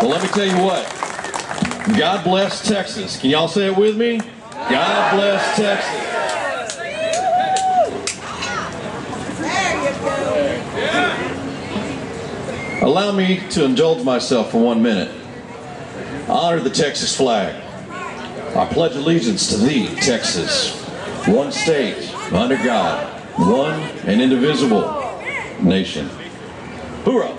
Well, let me tell you what. God bless Texas. Can y'all say it with me? God bless Texas. Allow me to indulge myself for 1 minute. I honor the Texas flag. I pledge allegiance to thee, Texas, one state, under God, one and indivisible nation. Hoorah!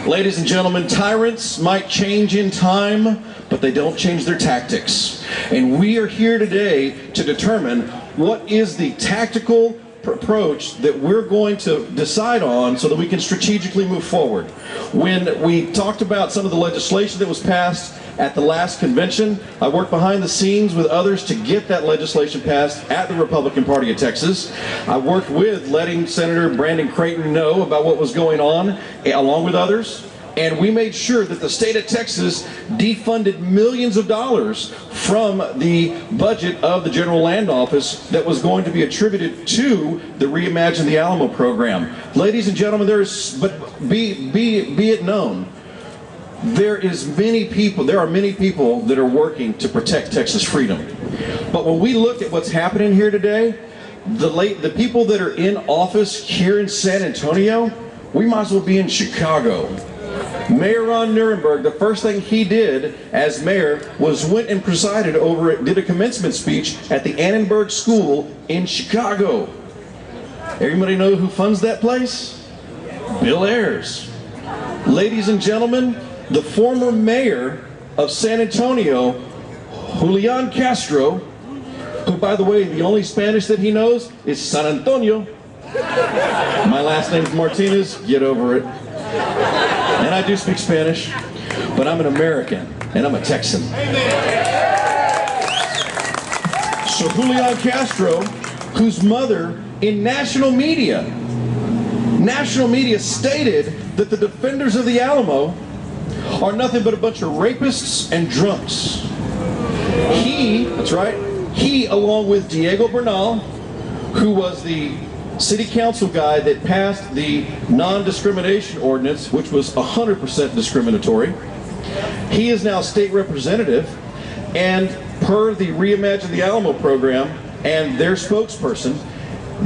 Ladies and gentlemen, tyrants might change in time, but they don't change their tactics. And we are here today to determine what is the tactical approach that we're going to decide on so that we can strategically move forward. When we talked about some of the legislation that was passed at the last convention, I worked behind the scenes with others to get that legislation passed at the Republican Party of Texas. I worked with letting Senator Brandon Creighton know about what was going on, along with others. And we made sure that the state of Texas defunded millions of dollars from the budget of the General Land Office that was going to be attributed to the Reimagine the Alamo program. Ladies and gentlemen, be it known, there are many people that are working to protect Texas freedom. But when we look at what's happening here today, the people that are in office here in San Antonio, we might as well be in Chicago. Mayor Ron Nirenberg, the first thing he did as mayor was went and presided over it, did a commencement speech at the Annenberg School in Chicago. Everybody know who funds that place? Bill Ayers. Ladies and gentlemen, the former mayor of San Antonio, Julian Castro, who, by the way, the only Spanish that he knows is San Antonio. My last name's Martinez, get over it. And I do speak Spanish, but I'm an American, and I'm a Texan. So Julian Castro, whose mother in national media stated that the defenders of the Alamo are nothing but a bunch of rapists and drunks. He, along with Diego Bernal, who was the city council guy that passed the non-discrimination ordinance, which was 100% discriminatory. He is now state representative, and per the Reimagine the Alamo program and their spokesperson,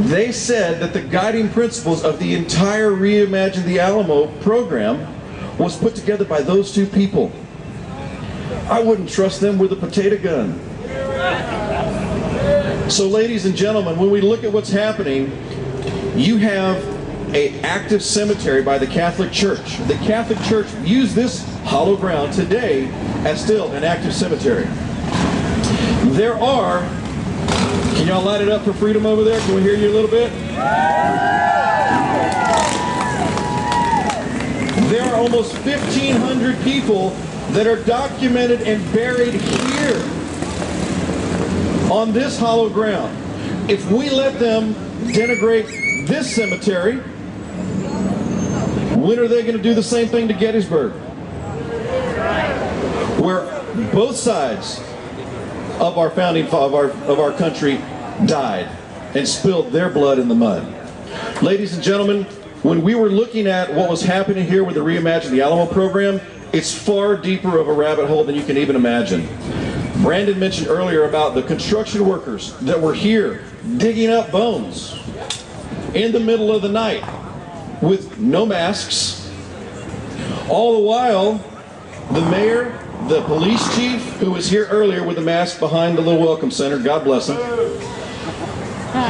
they said that the guiding principles of the entire Reimagine the Alamo program was put together by those two people. I wouldn't trust them with a potato gun. So ladies and gentlemen, when we look at what's happening, you have an active cemetery by the Catholic Church. The Catholic Church views this hollow ground today as still an active cemetery. There are, can y'all light it up for freedom over there? Can we hear you a little bit? There are almost 1,500 people that are documented and buried here on this hollow ground. If we let them denigrate this cemetery, when are they going to do the same thing to Gettysburg? Where both sides of our founding, of our country died and spilled their blood in the mud. Ladies and gentlemen, when we were looking at what was happening here with the Reimagine the Alamo program, it's far deeper of a rabbit hole than you can even imagine. Brandon mentioned earlier about the construction workers that were here digging up bones in the middle of the night with no masks. All the while, the mayor, the police chief, who was here earlier with the mask behind the little welcome center, God bless him.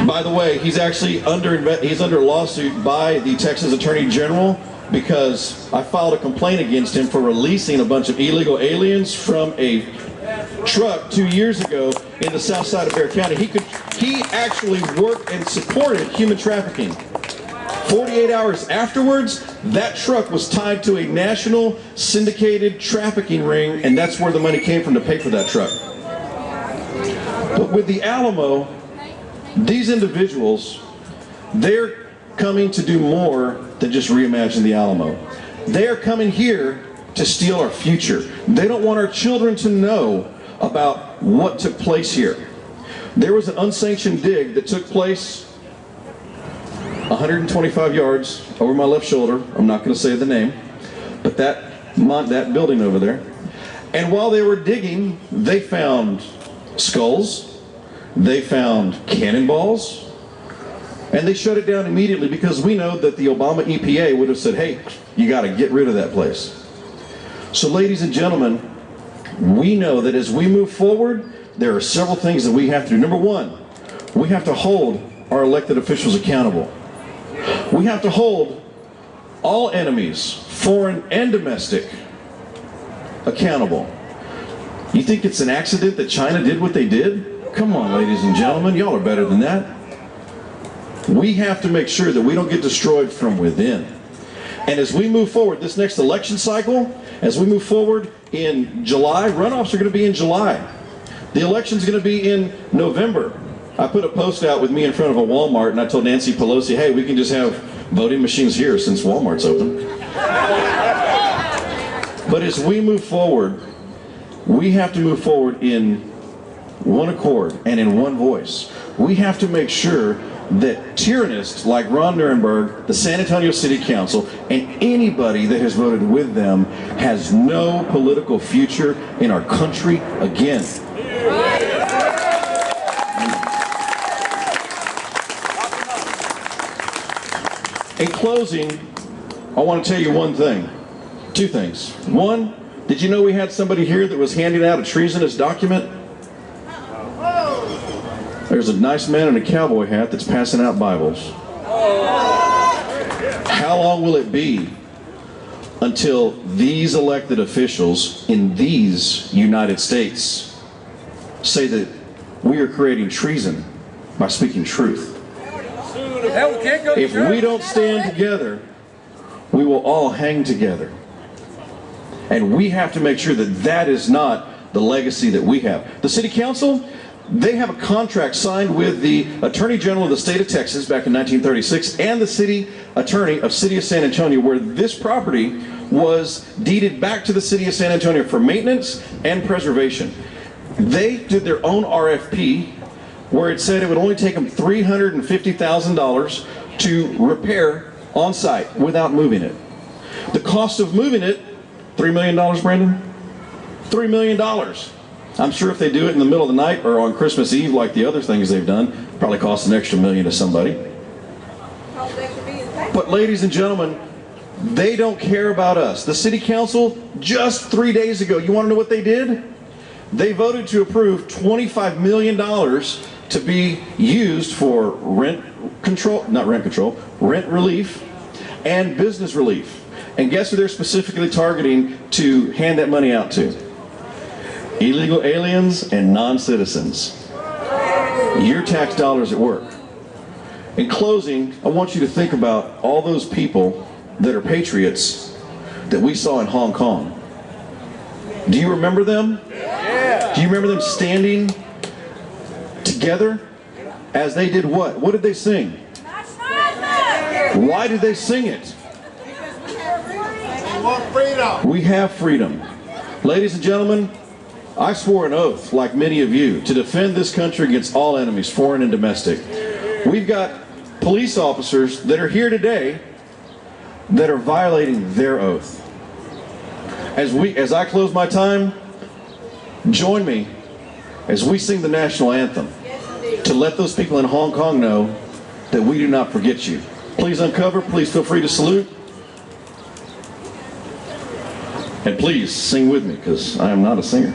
By the way, he's under lawsuit by the Texas Attorney General because I filed a complaint against him for releasing a bunch of illegal aliens from a truck 2 years ago in the south side of Bexar County. He actually worked and supported human trafficking. 48 hours afterwards, that truck was tied to a national syndicated trafficking ring, and that's where the money came from to pay for that truck. But with the Alamo, these individuals, they're coming to do more than just reimagine the Alamo. They're coming here to steal our future. They don't want our children to know about what took place here. There was an unsanctioned dig that took place 125 yards over my left shoulder. I'm not going to say the name, but that building over there. And while they were digging, they found skulls, they found cannonballs, and they shut it down immediately because we know that the Obama EPA would have said, hey, you got to get rid of that place. So ladies and gentlemen, we know that as we move forward, there are several things that we have to do. Number one, we have to hold our elected officials accountable. We have to hold all enemies, foreign and domestic, accountable. You think it's an accident that China did what they did? Come on, ladies and gentlemen, y'all are better than that. We have to make sure that we don't get destroyed from within. And as we move forward, this next election cycle, as we move forward in July, runoffs are going to be in July. The election's going to be in November. I put a post out with me in front of a Walmart, and I told Nancy Pelosi, hey, we can just have voting machines here since Walmart's open. But as we move forward, we have to move forward in one accord and in one voice. We have to make sure that tyrannists like Ron Nirenberg, the San Antonio City Council, and anybody that has voted with them has no political future in our country again. In closing, I want to tell you one thing, two things. One, did you know we had somebody here that was handing out a treasonous document? There's a nice man in a cowboy hat that's passing out Bibles. How long will it be until these elected officials in these United States say that we are creating treason by speaking truth? If we don't stand together, we will all hang together. And we have to make sure that that is not the legacy that we have. The City Council, they have a contract signed with the Attorney General of the state of Texas back in 1936 and the City Attorney of City of San Antonio, where this property was deeded back to the City of San Antonio for maintenance and preservation. They did their own RFP where it said it would only take them $350,000 to repair on site without moving it. The cost of moving it, $3 million, Brandon? $3 million. I'm sure if they do it in the middle of the night or on Christmas Eve like the other things they've done, probably costs an extra $1 million to somebody. But ladies and gentlemen, they don't care about us. The City Council, just 3 days ago, you want to know what they did? They voted to approve $25 million to be used for rent relief and business relief. And guess who they're specifically targeting to hand that money out to? Illegal aliens and non-citizens. Your tax dollars at work. In closing, I want you to think about all those people that are patriots that we saw in Hong Kong. Do you remember them? Yeah. Do you remember them standing together as they did what? What did they sing? Why did they sing it? We want freedom. We have freedom. Ladies and gentlemen, I swore an oath, like many of you, to defend this country against all enemies, foreign and domestic. We've got police officers that are here today that are violating their oath. As I close my time, join me as we sing the national anthem to let those people in Hong Kong know that we do not forget you. Please uncover, please feel free to salute. And please sing with me, because I am not a singer.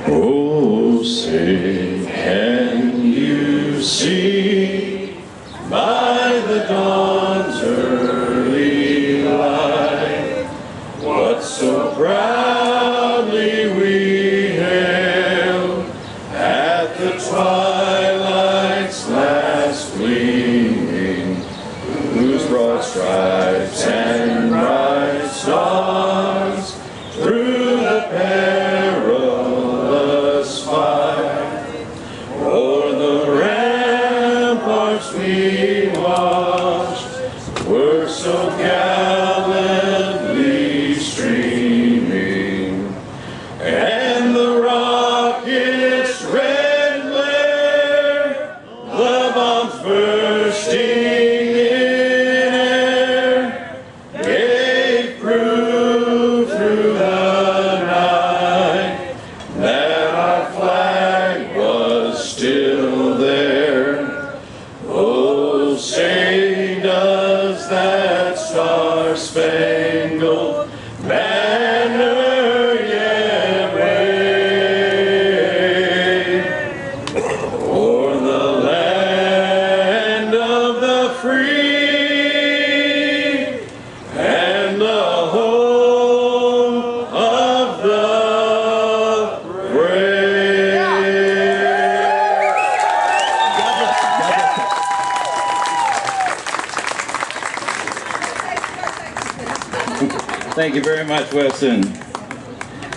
Oh, say, can you see by the dawn's early light what so proudly we hailed at the twilight's last gleaming, whose broad stripes and bright stars through the perilous fight o'er the ramparts we watched were so gallantly streaming, and the rocket's red glare, the bombs bursting Thank you very much, Weston.